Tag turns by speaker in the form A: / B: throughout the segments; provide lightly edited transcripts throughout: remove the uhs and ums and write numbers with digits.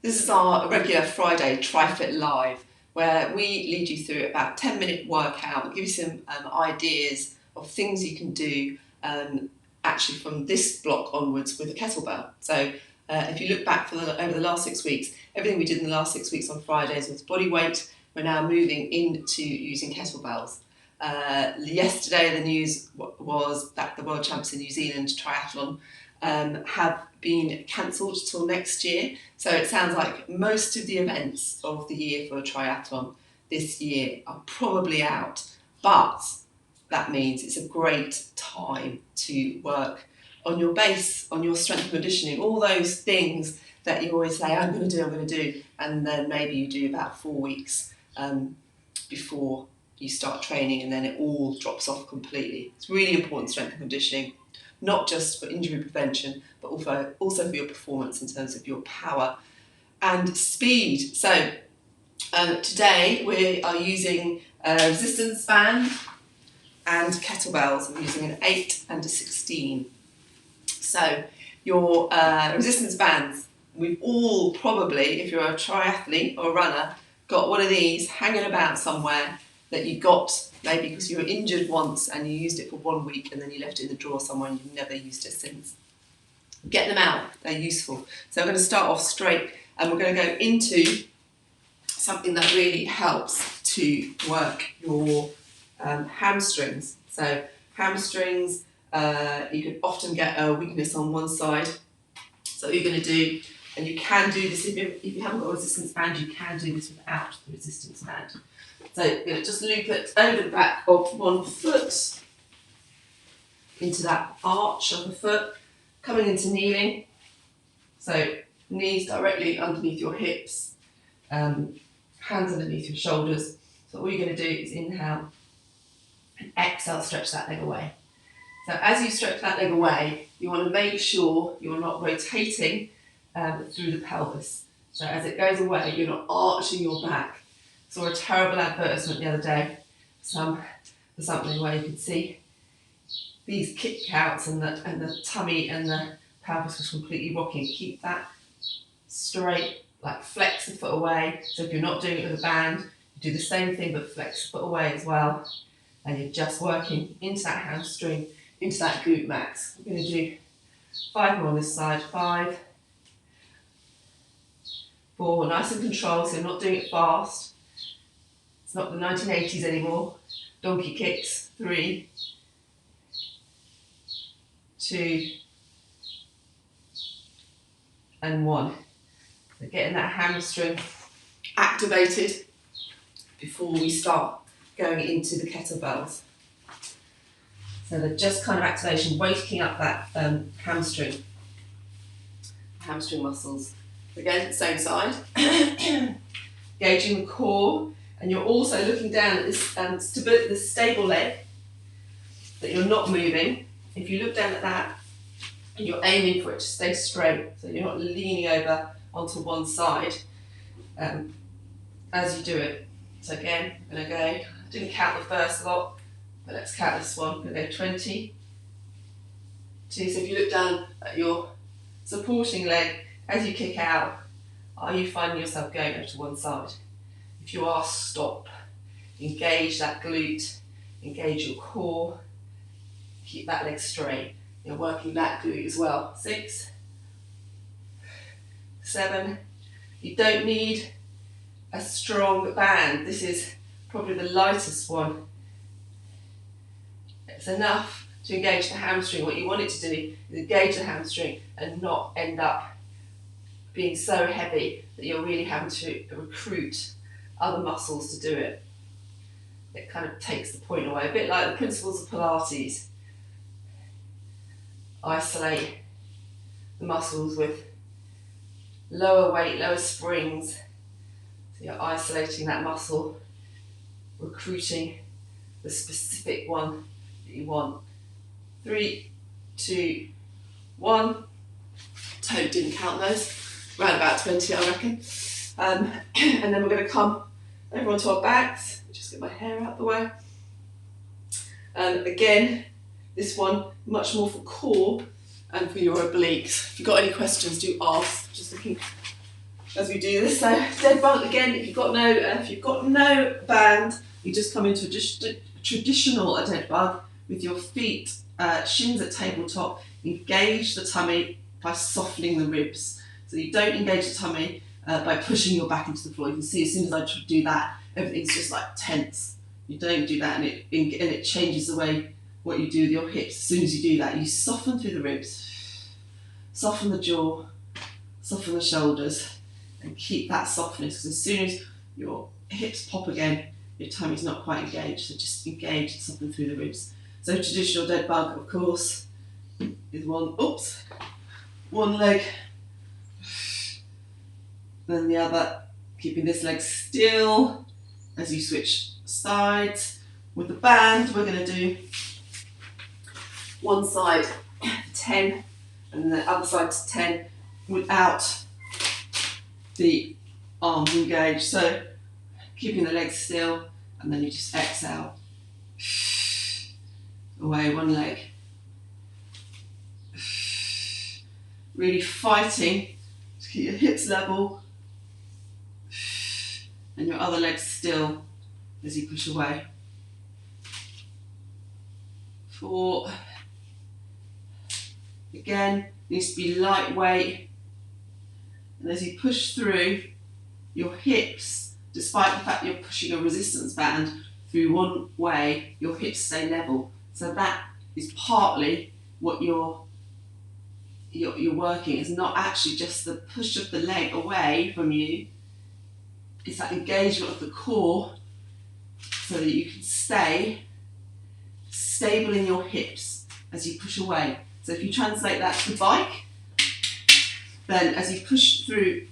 A: This is our regular Friday TriFit Live, where we lead you through about a 10-minute workout, give you some ideas of things you can do actually from this block onwards with a kettlebell. So if you look back over the last 6 weeks, everything we did in the last 6 weeks on Fridays was body weight. We're now moving into using kettlebells. Yesterday the news was that the World Champs in New Zealand triathlon have been cancelled till next year. So it sounds like most of the events of the year for a triathlon this year are probably out, but that means it's a great time to work on your base, on your strength and conditioning, all those things that you always say, I'm going to do, and then maybe you do about 4 weeks before you start training, and then it all drops off completely. It's really important, strength and conditioning, not just for injury prevention, but also for your performance in terms of your power and speed. So today we are using a resistance band and kettlebells. I'm using an 8 and a 16. So your resistance bands, we've all probably, if you're a triathlete or a runner, got one of these hanging about somewhere that you got maybe because you were injured once and you used it for 1 week and then you left it in the drawer somewhere and you've never used it since. Get them out, they're useful. So I'm going to start off straight and we're going to go into something that really helps to work your hamstrings. So hamstrings, you can often get a weakness on one side. So what you're going to do, and you can do this if you haven't got a resistance band, you can do this without the resistance band. So you're going to just loop it over the back of one foot into that arch of the foot, coming into kneeling. So knees directly underneath your hips, hands underneath your shoulders. So all you're going to do is inhale and exhale, stretch that leg away. So as you stretch that leg away, you want to make sure you're not rotating through the pelvis. So as it goes away, you're not arching your back. I saw a terrible advertisement the other day for something where you could see these kickouts and the tummy and the pelvis was completely rocking. Keep that straight, like flex the foot away. So if you're not doing it with a band, you do the same thing but flex the foot away as well. And you're just working into that hamstring, into that glute max. We're going to do 5 more on this side. 5, 4, nice and controlled, so you're not doing it fast. It's not the 1980s anymore. Donkey kicks. 3, 2, and 1. So getting that hamstring activated before we start going into the kettlebells. So they're just kind of activation, waking up that hamstring muscles. Again, same side. Gauging the core, and you're also looking down at this this stable leg that you're not moving. If you look down at that, and you're aiming for it to stay straight, so you're not leaning over onto one side as you do it. So again, I'm going to go, I didn't count the first lot, but let's count this one. I'm going to go 20, 2. So if you look down at your supporting leg, as you kick out, are you finding yourself going over to one side? If you are, stop. Engage that glute, engage your core, keep that leg straight. You're working that glute as well. 6, 7. You don't need a strong band. This is probably the lightest one. It's enough to engage the hamstring. What you want it to do is engage the hamstring and not end up being so heavy that you're really having to recruit other muscles to do it. It kind of takes the point away, a bit like the principles of Pilates. Isolate the muscles with lower weight, lower springs. So you're isolating that muscle, recruiting the specific one that you want. 3, 2, 1. Toe didn't count those. Around about 20, I reckon. And then we're going to come over onto our backs. Just get my hair out the way. Again, this one much more for core and for your obliques. If you've got any questions, do ask. Just looking as we do this. So dead bug again. If you've got no band, you just come into a traditional dead bug with your feet shins at tabletop. Engage the tummy by softening the ribs. So you don't engage the tummy by pushing your back into the floor. You can see as soon as I do that, everything's just like tense. You don't do that, and it changes the way what you do with your hips. As soon as you do that, you soften through the ribs, soften the jaw, soften the shoulders, and keep that softness. Because as soon as your hips pop again, your tummy's not quite engaged. So just engage and soften through the ribs. So traditional dead bug, of course, is one leg, then the other, keeping this leg still as you switch sides. With the band, we're going to do one side to 10 and the other side to 10 without the arms engaged. So keeping the legs still, and then you just exhale. Away, one leg. Really fighting to keep your hips level and your other leg still as you push away. 4. Again, needs to be lightweight. And as you push through, your hips, despite the fact you're pushing a resistance band through one way, your hips stay level. So that is partly what you're working. It's not actually just the push of the leg away from you. It's that engagement of the core so that you can stay stable in your hips as you push away. So if you translate that to the bike, then as you push through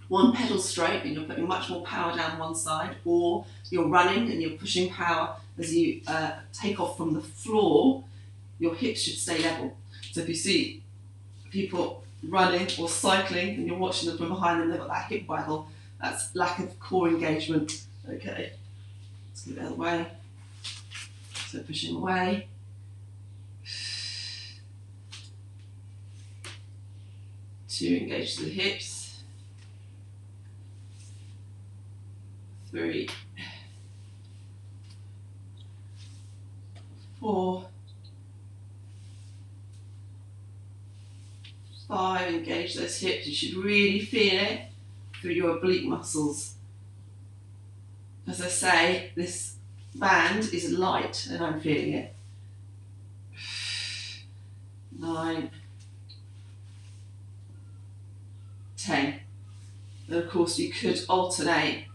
A: one pedal straight and you're putting much more power down one side, or you're running and you're pushing power as you take off from the floor, your hips should stay level. So if you see people running or cycling and you're watching them from behind and they've got that hip waggle, that's lack of core engagement. Okay, let's get it out of the way. So pushing away. 2, engage the hips. 3, 4, 5, engage those hips. You should really feel it through your oblique muscles. As I say, this band is light and I'm feeling it. 9, 10. And of course you could alternate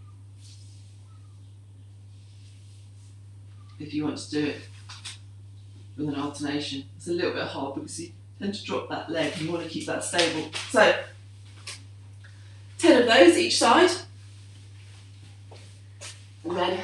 A: if you want to do it with an alternation. It's a little bit hard because you tend to drop that leg and you want to keep that stable. So 10 of those each side. And then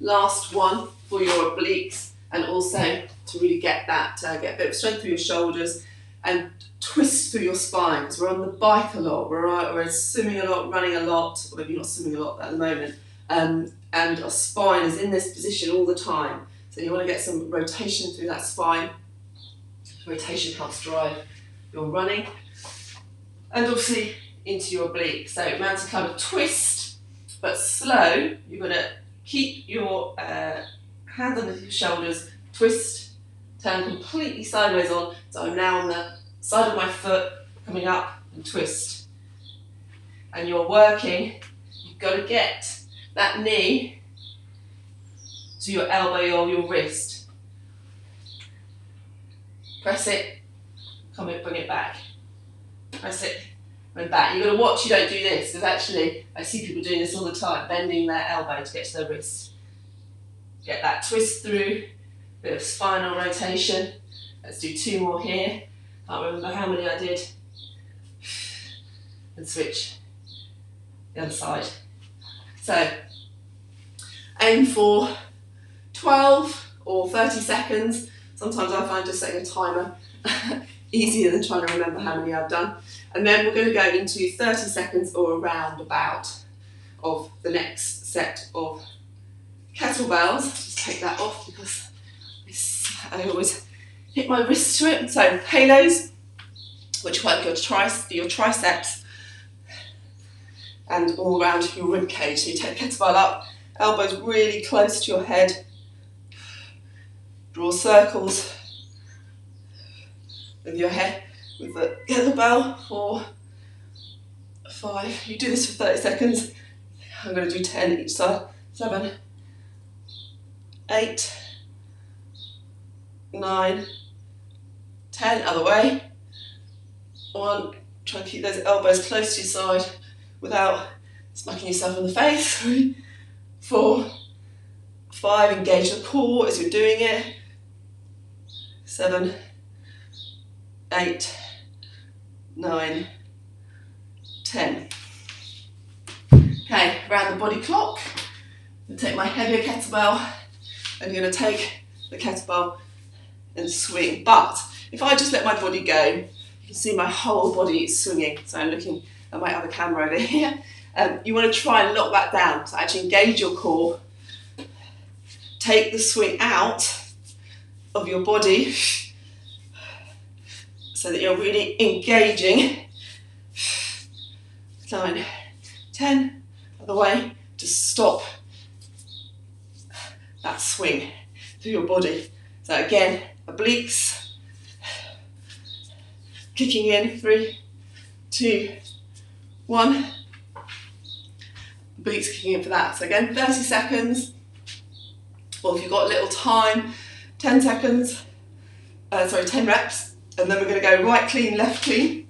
A: last one for your obliques, and also to really get that, get a bit of strength through your shoulders and twist through your spine. Because we're on the bike a lot, we're swimming a lot, running a lot, or maybe not swimming a lot at the moment, and our spine is in this position all the time. So you want to get some rotation through that spine. Rotation helps drive your running, and obviously into your oblique. So mountain climber twist, but slow. You're going to keep your hands under your shoulders, twist, turn completely sideways on. So I'm now on the side of my foot, coming up and twist. And you're working, you've got to get that knee to your elbow or your wrist. Press it, come in, bring it back. Press it, bring it back. You've got to watch you don't do this, because actually I see people doing this all the time, bending their elbow to get to their wrist. Get that twist through, bit of spinal rotation. Let's do 2 more here. Can't remember how many I did. And switch the other side. So aim for 12 or 30 seconds. Sometimes I find just setting a timer easier than trying to remember how many I've done. And then we're going to go into 30 seconds or around about of the next set of kettlebells. Just take that off because I always hit my wrist to it. So halos, which work your triceps, and all around your rib cage. So you take the kettlebell up, elbows really close to your head, draw circles with your head with the kettlebell. 4, 5, you do this for 30 seconds. I'm going to do 10 each side. 7, 8, 9, 10, other way. 1, try and keep those elbows close to your side without smacking yourself in the face. 3, 4, 5, engage the core as you're doing it. 7, 8, 9, 10. Okay, around the body clock. I'm going to take my heavier kettlebell and you're going to take the kettlebell and swing. But if I just let my body go, you can see my whole body is swinging. So I'm looking at my other camera over here. You want to try and lock that down. So actually engage your core. Take the swing out of your body so that you're really engaging. 9, 10, other way, to stop that swing through your body. So again, obliques, kicking in, 3, 2, 1, obliques kicking in for that. So again, 30 seconds, or if you've got a little time, 10 seconds, 10 reps, and then we're going to go right clean, left clean.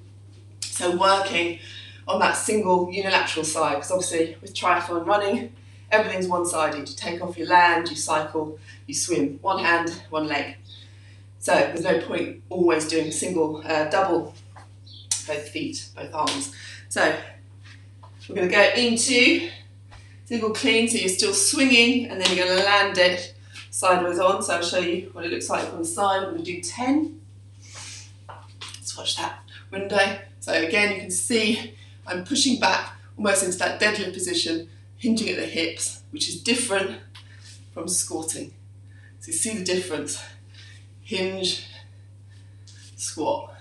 A: So working on that single unilateral side, because obviously with triathlon running, everything's one-sided. You take off, you land, you cycle, you swim. One hand, one leg. So there's no point always doing single, double, both feet, both arms. So we're going to go into single clean, so you're still swinging, and then you're going to land it sideways on. So I'll show you what it looks like from the side. I'm going to do 10. Let's watch that window. So again, you can see I'm pushing back almost into that deadlift position, hinging at the hips, which is different from squatting. So you see the difference. Hinge, squat.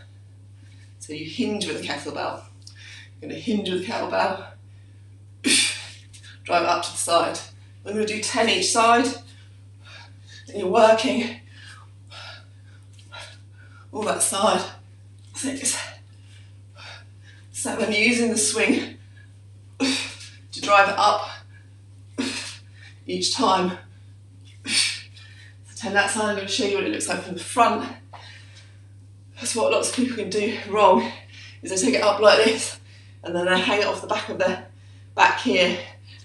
A: So you hinge with a kettlebell. You're going to hinge with a kettlebell, drive it up to the side. I'm going to do 10 each side, and you're working all that side. 6, 7, using the swing to drive it up each time. 10 that side. I'm going to show you what it looks like from the front. That's what lots of people can do wrong, is they take it up like this and then they hang it off the back of their back here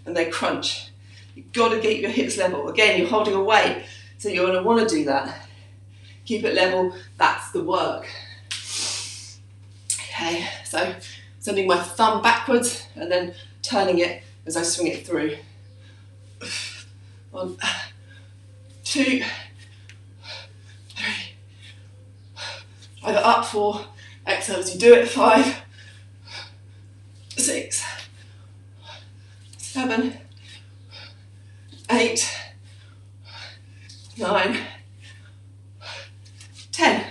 A: and they crunch. You've got to keep your hips level. Again, you're holding a weight, so you're going to want to do that. Keep it level, that's the work. Okay, so sending my thumb backwards and then turning it as I swing it through. 1, 2, 3. Drive it up 4. Exhale as you do it. 5, 6, 7, 8, 9, 10.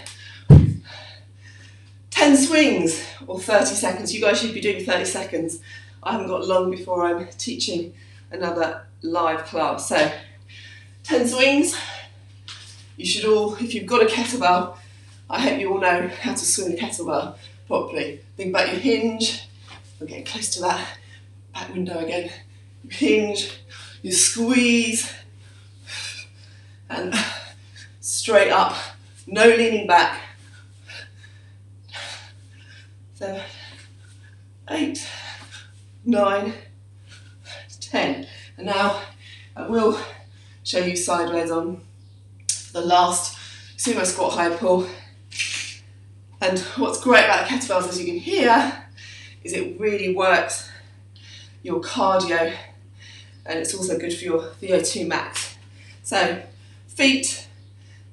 A: 10 swings or 30 seconds. You guys should be doing 30 seconds. I haven't got long before I'm teaching another live class. So 10 swings. You should all, if you've got a kettlebell, I hope you all know how to swing a kettlebell properly. Think about your hinge. We're getting close to that back window again. You hinge, you squeeze, and straight up. No leaning back. 7, 8, 9, 10. And now I will show you sideways on the last sumo squat high pull. And what's great about kettlebells, as you can hear, is it really works your cardio, and it's also good for your VO2 max. So feet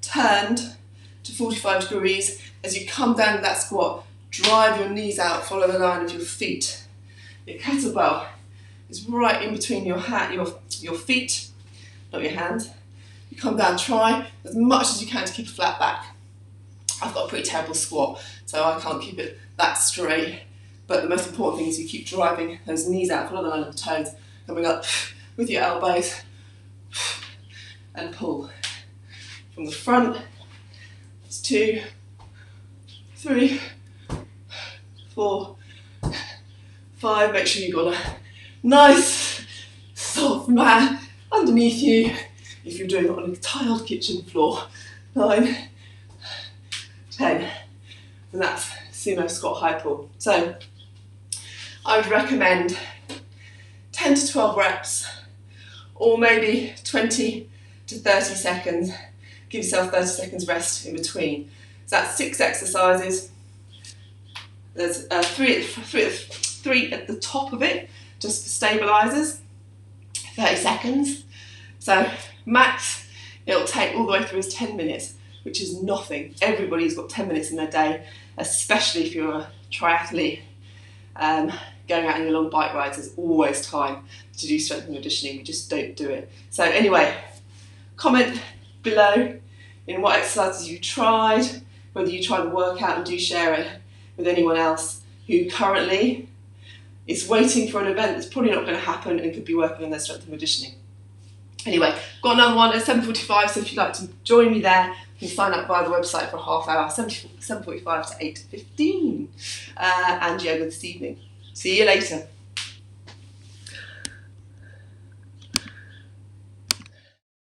A: turned to 45 degrees. As you come down to that squat, drive your knees out, follow the line of your feet. Your kettlebell is right in between your feet, not your hands. You come down, try as much as you can to keep a flat back. I've got a pretty terrible squat, so I can't keep it that straight. But the most important thing is you keep driving those knees out, follow the line of the toes, coming up with your elbows, and pull. From the front, it's 2, 3, 4, 5. Make sure you've got a nice soft mat underneath you if you're doing it on a tiled kitchen floor. 9, 10, and that's sumo squat high pull. So I would recommend 10 to 12 reps, or maybe 20 to 30 seconds. Give yourself 30 seconds rest in between. So that's 6 exercises. There's three at the top of it, just for stabilizers, 30 seconds. So max it'll take all the way through is 10 minutes, which is nothing. Everybody's got 10 minutes in their day, especially if you're a triathlete. Going out on your long bike rides, there's always time to do strength and conditioning. We just don't do it. So anyway, comment below in what exercises you tried, whether you tried the workout, and do share it with anyone else who currently is waiting for an event that's probably not going to happen and could be working on their strength and conditioning. Anyway, got another one at 7:45, so if you'd like to join me there, you can sign up via the website for a half hour, 7:45 to 8:15, and yoga this evening. See you later.